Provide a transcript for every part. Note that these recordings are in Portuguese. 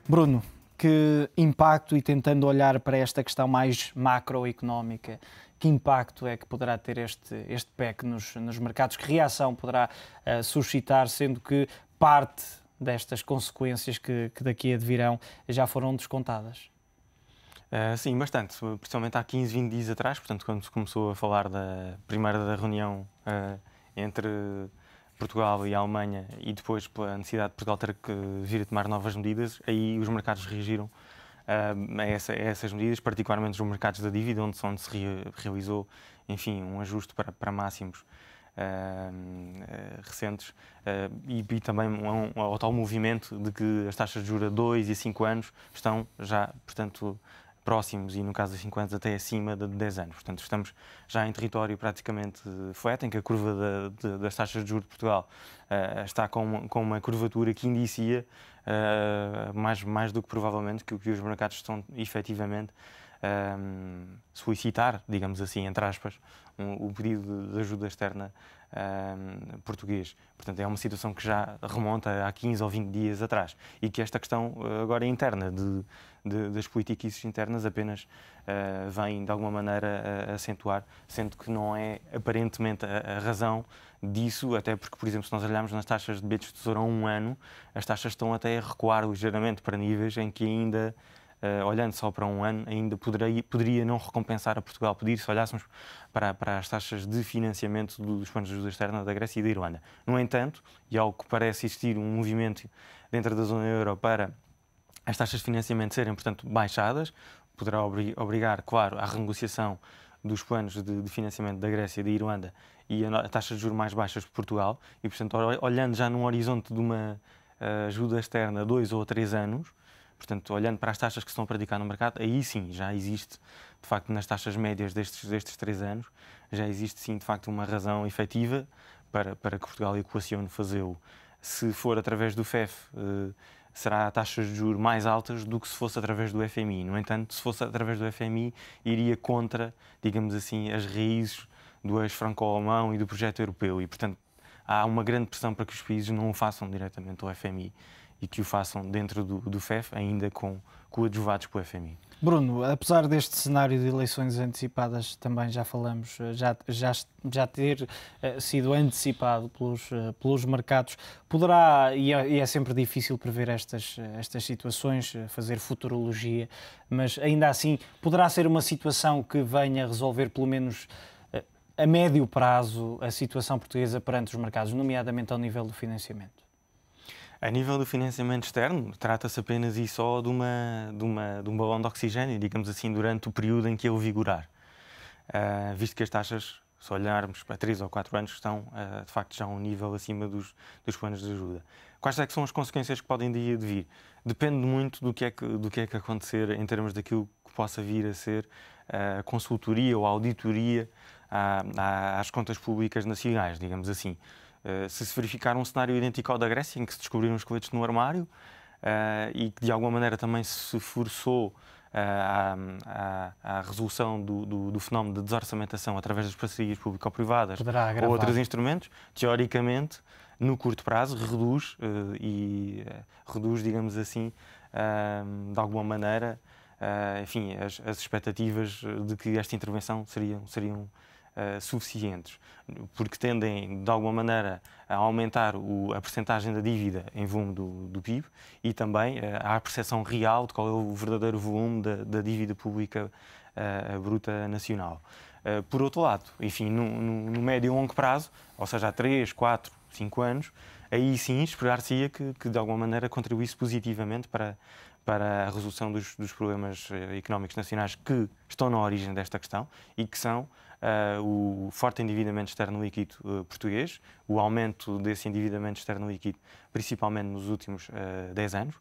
Bruno, que impacto, e tentando olhar para esta questão mais macroeconómica, que impacto é que poderá ter este PEC nos mercados? Que reação poderá suscitar, sendo que parte destas consequências que daqui advirão já foram descontadas? Sim, bastante. Principalmente há 15, 20 dias atrás, portanto, quando se começou a falar da primeira da reunião entre Portugal e a Alemanha e depois pela necessidade de Portugal ter que vir a tomar novas medidas, aí os mercados reagiram a essas medidas, particularmente os mercados da dívida, onde se realizou, enfim, um ajuste para máximos recentes e também ao tal movimento de que as taxas de juros a 2 e 5 anos estão já, portanto, próximos e, no caso dos 5 anos, até acima de 10 anos. Portanto, estamos já em território praticamente flat, em que a curva das taxas de juros de Portugal está com uma curvatura que indicia mais do que provavelmente que os mercados estão efetivamente solicitar, digamos assim, entre aspas, o pedido de ajuda externa português. Portanto, é uma situação que já remonta a 15 ou 20 dias atrás e que esta questão agora é interna das políticas internas apenas vem de alguma maneira a acentuar, sendo que não é aparentemente a razão disso, até porque, por exemplo, se nós olharmos nas taxas de bilhetes de tesouro a um ano, as taxas estão até a recuar ligeiramente para níveis em que ainda olhando só para um ano, ainda poderia não recompensar a Portugal. Se olhássemos para as taxas de financiamento dos planos de ajuda externa da Grécia e da Irlanda. No entanto, e ao que parece existir um movimento dentro da zona euro para as taxas de financiamento serem, portanto, baixadas, poderá obrigar, claro, à renegociação dos planos de financiamento da Grécia e da Irlanda e a taxas de juros mais baixas por Portugal. E, portanto, olhando já num horizonte de uma ajuda externa a 2 ou 3 anos, portanto, olhando para as taxas que se estão a praticar no mercado, aí sim já existe, de facto, nas taxas médias destes 3 anos, já existe sim, de facto, uma razão efetiva para que Portugal equacione fazê-lo. Se for através do FEF, será a taxas de juros mais altas do que se fosse através do FMI. No entanto, se fosse através do FMI, iria contra, digamos assim, as raízes do eixo franco-alemão e do projeto europeu. E, portanto, há uma grande pressão para que os países não o façam diretamente ao FMI e que o façam dentro do FEF, ainda coadjuvados pelo FMI. Bruno, apesar deste cenário de eleições antecipadas, também já falamos, já ter sido antecipado pelos mercados, poderá, e é sempre difícil prever estas situações, fazer futurologia, mas ainda assim poderá ser uma situação que venha resolver pelo menos a médio prazo a situação portuguesa perante os mercados, nomeadamente ao nível do financiamento? A nível do financiamento externo, trata-se apenas e só de um balão de oxigênio, digamos assim, durante o período em que ele vigorar. Visto que as taxas, se olharmos para 3 ou 4 anos, estão de facto já a um nível acima dos planos de ajuda. Quais é que são as consequências que podem vir? Depende muito do que é que acontecer em termos daquilo que possa vir a ser a consultoria ou a auditoria às contas públicas nacionais, digamos assim. Se verificar um cenário idêntico ao da Grécia, em que se descobriram esqueletos no armário e que de alguma maneira também se forçou à resolução do fenómeno de desorçamentação através das parcerias público-privadas ou outros instrumentos, teoricamente, no curto prazo, reduz, digamos assim, de alguma maneira, enfim, as expectativas de que esta intervenção seriam suficientes, porque tendem, de alguma maneira, a aumentar a percentagem da dívida em volume do PIB e também a percepção real de qual é o verdadeiro volume da dívida pública bruta nacional. Por outro lado, enfim, no médio e longo prazo, ou seja, há 3, 4, 5 anos, aí sim esperar-se-ia que de alguma maneira contribuísse positivamente para a resolução dos problemas económicos nacionais que estão na origem desta questão e que são o forte endividamento externo líquido português, o aumento desse endividamento externo líquido, principalmente nos últimos 10 anos.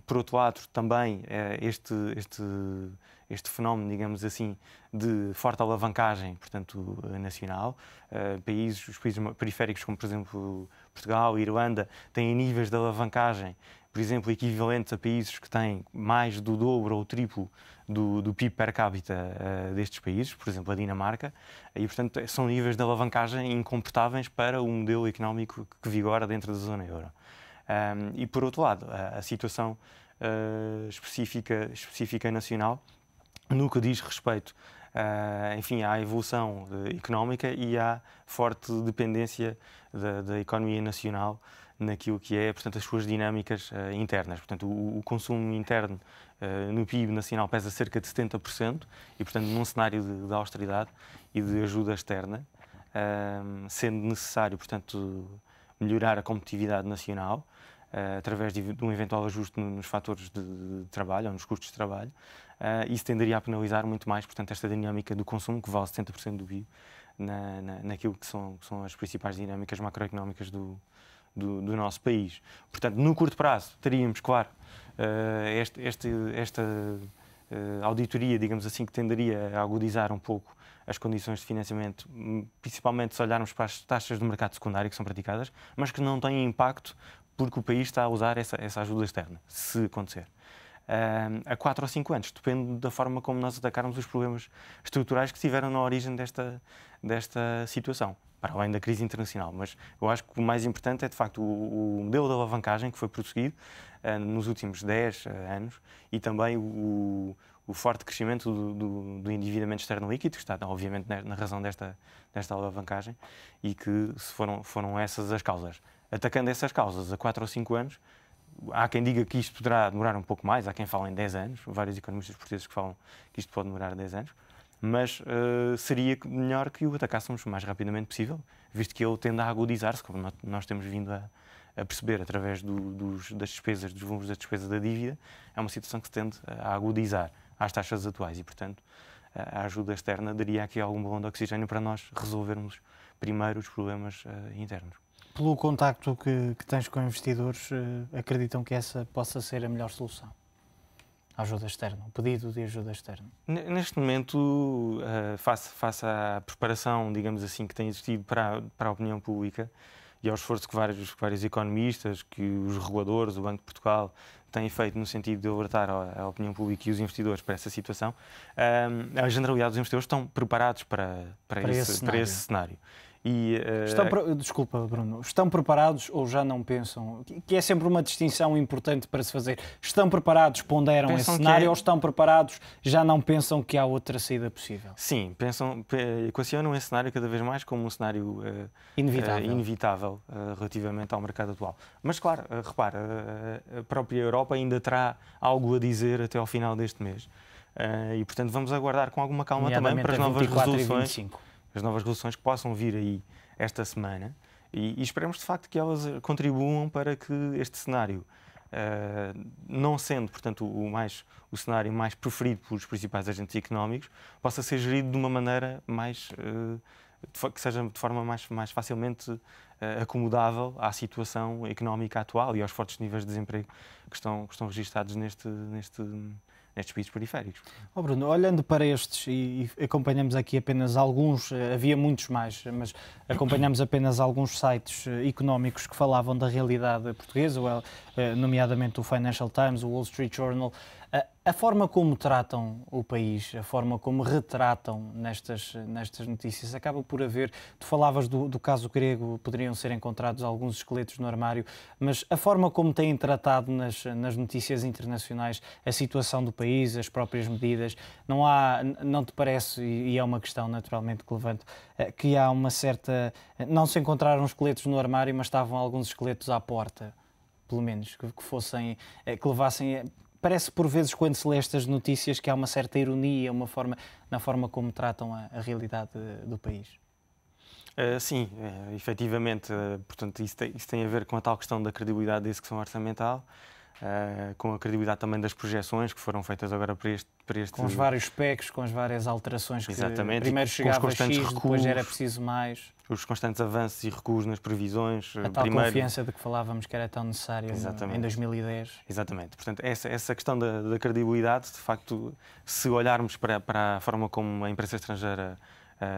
Por outro lado, também este fenómeno, digamos assim, de forte alavancagem, portanto, nacional. Os países periféricos, como por exemplo Portugal e Irlanda, têm níveis de alavancagem, por exemplo, equivalentes a países que têm mais do dobro ou triplo do PIB per capita destes países, por exemplo, a Dinamarca, e, portanto, são níveis de alavancagem incomportáveis para o modelo económico que vigora dentro da zona euro. E, por outro lado, a situação específica nacional, no que diz respeito enfim, à evolução económica e à forte dependência da economia nacional naquilo que é, portanto, as suas dinâmicas internas. Portanto, o consumo interno no PIB nacional pesa cerca de 70% e, portanto, num cenário de austeridade e de ajuda externa, sendo necessário, portanto, melhorar a competitividade nacional através de um eventual ajuste nos fatores de trabalho ou nos custos de trabalho, isso tenderia a penalizar muito mais, portanto, esta dinâmica do consumo, que vale 70% do PIB, naquilo que são as principais dinâmicas macroeconómicas do nosso país. Portanto, no curto prazo, teríamos, claro, esta auditoria, digamos assim, que tenderia a agudizar um pouco as condições de financiamento, principalmente se olharmos para as taxas do mercado secundário que são praticadas, mas que não têm impacto porque o país está a usar essa ajuda externa, se acontecer. A 4 ou 5 anos, depende da forma como nós atacarmos os problemas estruturais que estiveram na origem desta situação, para além da crise internacional. Mas eu acho que o mais importante é, de facto, o modelo de alavancagem que foi prosseguido nos últimos 10 anos e também o forte crescimento do endividamento externo líquido, que está, obviamente, na razão desta alavancagem, e que foram essas as causas. Atacando essas causas a 4 ou 5 anos, há quem diga que isto poderá demorar um pouco mais, há quem fale em 10 anos, vários economistas portugueses que falam que isto pode demorar 10 anos, mas seria melhor que o atacássemos o mais rapidamente possível, visto que ele tende a agudizar-se, como nós temos vindo a perceber através das despesas, dos volumes da despesa da dívida, é uma situação que se tende a agudizar às taxas atuais e, portanto, a ajuda externa daria aqui algum balão de oxigênio para nós resolvermos primeiro os problemas internos. Pelo contacto que tens com investidores, acreditam que essa possa ser a melhor solução? A ajuda externa, o pedido de ajuda externa? Neste momento, face à preparação, digamos assim, que tem existido para a opinião pública e ao esforço que vários economistas, que os reguladores, o Banco de Portugal, têm feito no sentido de alertar a opinião pública e os investidores para essa situação, a generalidade dos investidores estão preparados para esse cenário. Desculpa, Bruno, estão preparados ou já não pensam? Que é sempre uma distinção importante para se fazer. Estão preparados, ponderam esse cenário, ou estão preparados, já não pensam que há outra saída possível? Sim, equacionam esse cenário cada vez mais como um cenário inevitável relativamente ao mercado atual. Mas, claro, repara, a própria Europa ainda terá algo a dizer até ao final deste mês. E, portanto, vamos aguardar com alguma calma também para as novas resoluções. As novas resoluções que possam vir aí esta semana e esperemos de facto que elas contribuam para que este cenário, não sendo, portanto, o cenário mais preferido pelos principais agentes económicos, possa ser gerido de uma maneira que seja de forma mais facilmente acomodável à situação económica atual e aos fortes níveis de desemprego que estão registados nestes países periféricos. Oh Bruno, olhando para estes, e acompanhamos aqui apenas alguns, havia muitos mais, mas acompanhamos apenas alguns sites económicos que falavam da realidade portuguesa, nomeadamente o Financial Times, o Wall Street Journal. A forma como tratam o país, a forma como retratam nestas notícias, acaba por haver... Tu falavas do caso grego, poderiam ser encontrados alguns esqueletos no armário, mas a forma como têm tratado nas notícias internacionais a situação do país, as próprias medidas, não te parece, e é uma questão naturalmente que levanto, que há uma certa... Não se encontraram esqueletos no armário, mas estavam alguns esqueletos à porta, pelo menos, que levassem... Parece por vezes, quando se lê estas notícias, que há uma certa ironia na forma como tratam a realidade do país. Sim, efetivamente. Portanto, isso tem a ver com a tal questão da credibilidade da execução orçamental, com a credibilidade também das projeções que foram feitas agora para este... Com os vários PECs, com as várias alterações que exatamente, primeiro chegava a X, recuos, depois era preciso mais. Os constantes avanços e recuos nas previsões. A tal confiança de que falávamos que era tão necessária em 2010. Exatamente. Portanto, essa questão da credibilidade, de facto, se olharmos para a forma como a imprensa estrangeira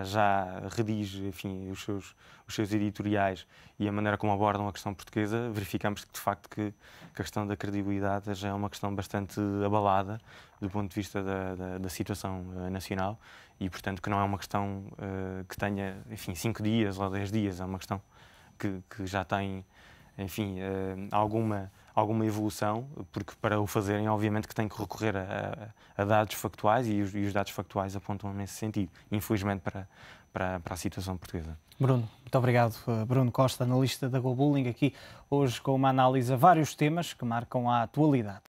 já redige, enfim, os seus editoriais e a maneira como abordam a questão portuguesa, verificamos que, de facto, que a questão da credibilidade já é uma questão bastante abalada do ponto de vista da situação nacional e, portanto, que não é uma questão que tenha, enfim, 5 dias ou 10 dias, é uma questão que já tem, enfim, alguma evolução, porque para o fazerem, obviamente, que têm que recorrer a dados factuais e os dados factuais apontam nesse sentido, infelizmente, para a situação portuguesa. Bruno, muito obrigado. Bruno Costa, analista da GoBulling, aqui hoje com uma análise a vários temas que marcam a atualidade.